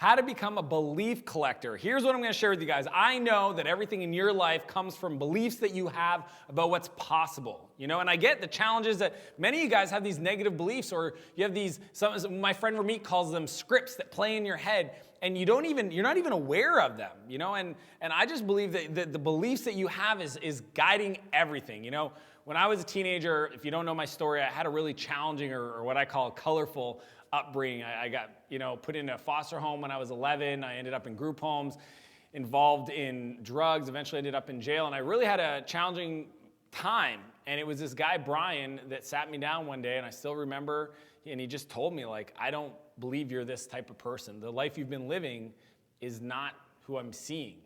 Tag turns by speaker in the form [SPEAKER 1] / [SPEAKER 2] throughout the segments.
[SPEAKER 1] How to become a belief collector. Here's what I'm going to share with you guys. I know that everything in your life comes from beliefs that you have about what's possible. And I get the challenges that many of you guys have these negative beliefs, or you have these, my friend Ramit calls them scripts that play in your head, and you're not even aware of them, and I just believe that the beliefs that you have is guiding everything. When I was a teenager, if you don't know my story, I had a really challenging or what I call a colorful upbringing. I got put in a foster home when I was 11. I ended up in group homes, involved in drugs, eventually ended up in jail, and I really had a challenging time. And it was this guy, Brian, that sat me down one day, and I still remember, and he just told me, like, I don't believe you're this type of person. The life you've been living is not who I'm seeing.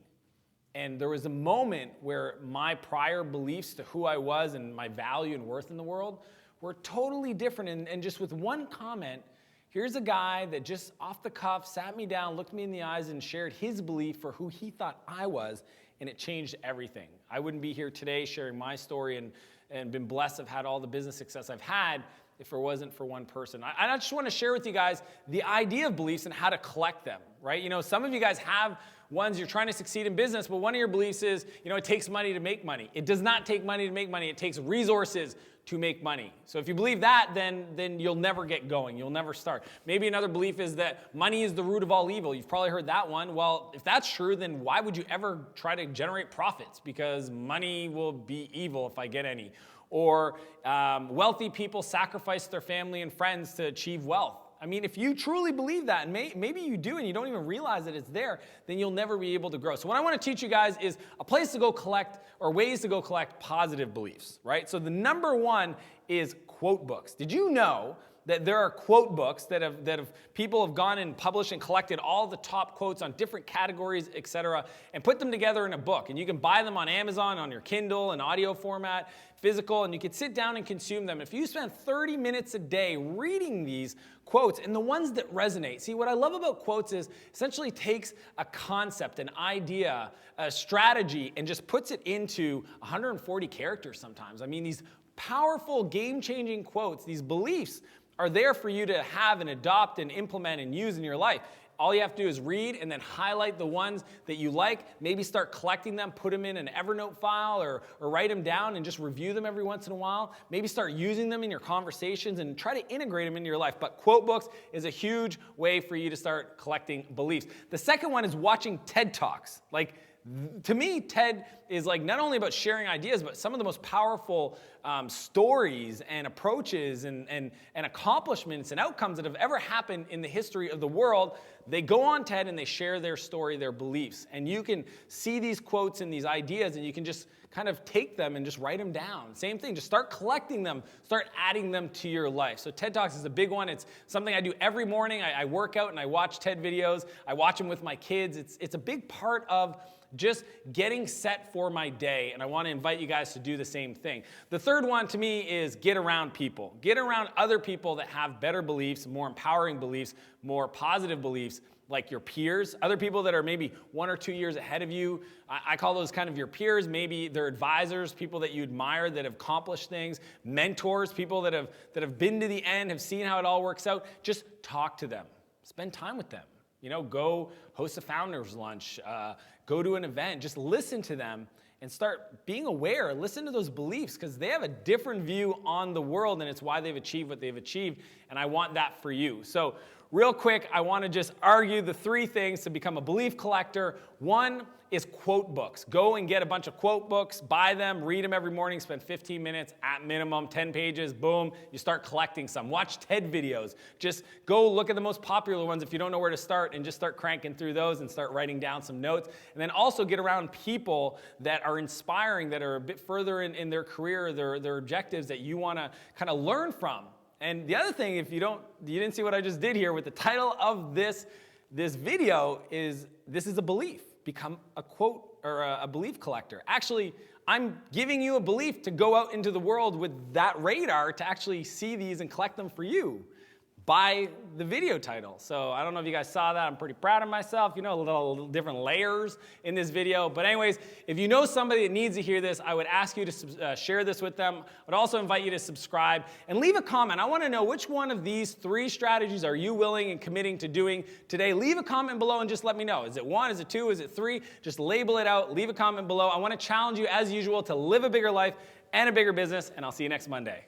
[SPEAKER 1] And there was a moment where my prior beliefs to who I was and my value and worth in the world were totally different. And just with one comment, here's a guy that just off the cuff sat me down, looked me in the eyes, and shared his belief for who he thought I was, and it changed everything. I wouldn't be here today sharing my story and been blessed. I've had all the business success I've had if it wasn't for one person. I just want to share with you guys the idea of beliefs and how to collect them, right? Some of you guys have ones, you're trying to succeed in business, but one of your beliefs is, it takes money to make money. It does not take money to make money. It takes resources to make money. So if you believe that, then you'll never get going. You'll never start. Maybe another belief is that money is the root of all evil. You've probably heard that one. Well, if that's true, then why would you ever try to generate profits? Because money will be evil if I get any. Or wealthy people sacrifice their family and friends to achieve wealth. I mean, if you truly believe that, and maybe you do and you don't even realize that it's there, then you'll never be able to grow. So what I want to teach you guys is a place to go collect, or ways to go collect positive beliefs, right? So the number one is quote books. Did you know that there are quote books that people have gone and published and collected all the top quotes on different categories, etc., and put them together in a book? And you can buy them on Amazon, on your Kindle, in audio format, physical, and you can sit down and consume them. If you spend 30 minutes a day reading these quotes and the ones that resonate. See, what I love about quotes is essentially takes a concept, an idea, a strategy, and just puts it into 140 characters sometimes. I mean, these powerful, game-changing quotes, these beliefs, are there for you to have and adopt and implement and use in your life. All you have to do is read and then highlight the ones that you like, maybe start collecting them, put them in an Evernote file or write them down and just review them every once in a while. Maybe start using them in your conversations and try to integrate them into your life. But quote books is a huge way for you to start collecting beliefs. The second one is watching TED Talks. To me, TED is not only about sharing ideas, but some of the most powerful stories and approaches and accomplishments and outcomes that have ever happened in the history of the world. They go on TED and they share their story, their beliefs. And you can see these quotes and these ideas, and you can just kind of take them and just write them down. Same thing, just start collecting them, start adding them to your life. So TED Talks is a big one. It's something I do every morning. I work out and I watch TED videos. I watch them with my kids. It's a big part of just getting set for my day, and I want to invite you guys to do the same thing. The third one to me is get around people. Get around other people that have better beliefs, more empowering beliefs, more positive beliefs, like your peers, other people that are maybe 1 or 2 years ahead of you. I call those kind of your peers. Maybe they're advisors, people that you admire that have accomplished things, mentors, people that have been to the end, have seen how it all works out. Just talk to them. Spend time with them. Go host a founder's lunch, go to an event, just listen to them and start being aware. Listen to those beliefs, because they have a different view on the world, and it's why they've achieved what they've achieved, and I want that for you. So real quick, I want to just argue the 3 things to become a belief collector. One is quote books. Go and get a bunch of quote books, buy them, read them every morning, spend 15 minutes at minimum, 10 pages, boom, you start collecting some. Watch TED videos. Just go look at the most popular ones if you don't know where to start, and just start cranking through those and start writing down some notes. And then also get around people that are inspiring, that are a bit further in their career, their objectives that you want to kind of learn from. And the other thing, if you didn't see what I just did here with the title of this video, is this is a belief. Become a quote or a belief collector. Actually, I'm giving you a belief to go out into the world with that radar to actually see these and collect them for you. by the video title. So I don't know if you guys saw that. I'm pretty proud of myself. You know, a little different layers in this video. But anyways, if you know somebody that needs to hear this, I would ask you to share this with them. I would also invite you to subscribe and leave a comment. I want to know which one of these 3 strategies are you willing and committing to doing today. Leave a comment below and just let me know. Is it 1? Is it 2? Is it 3? Just label it out. Leave a comment below. I want to challenge you, as usual, to live a bigger life and a bigger business. And I'll see you next Monday.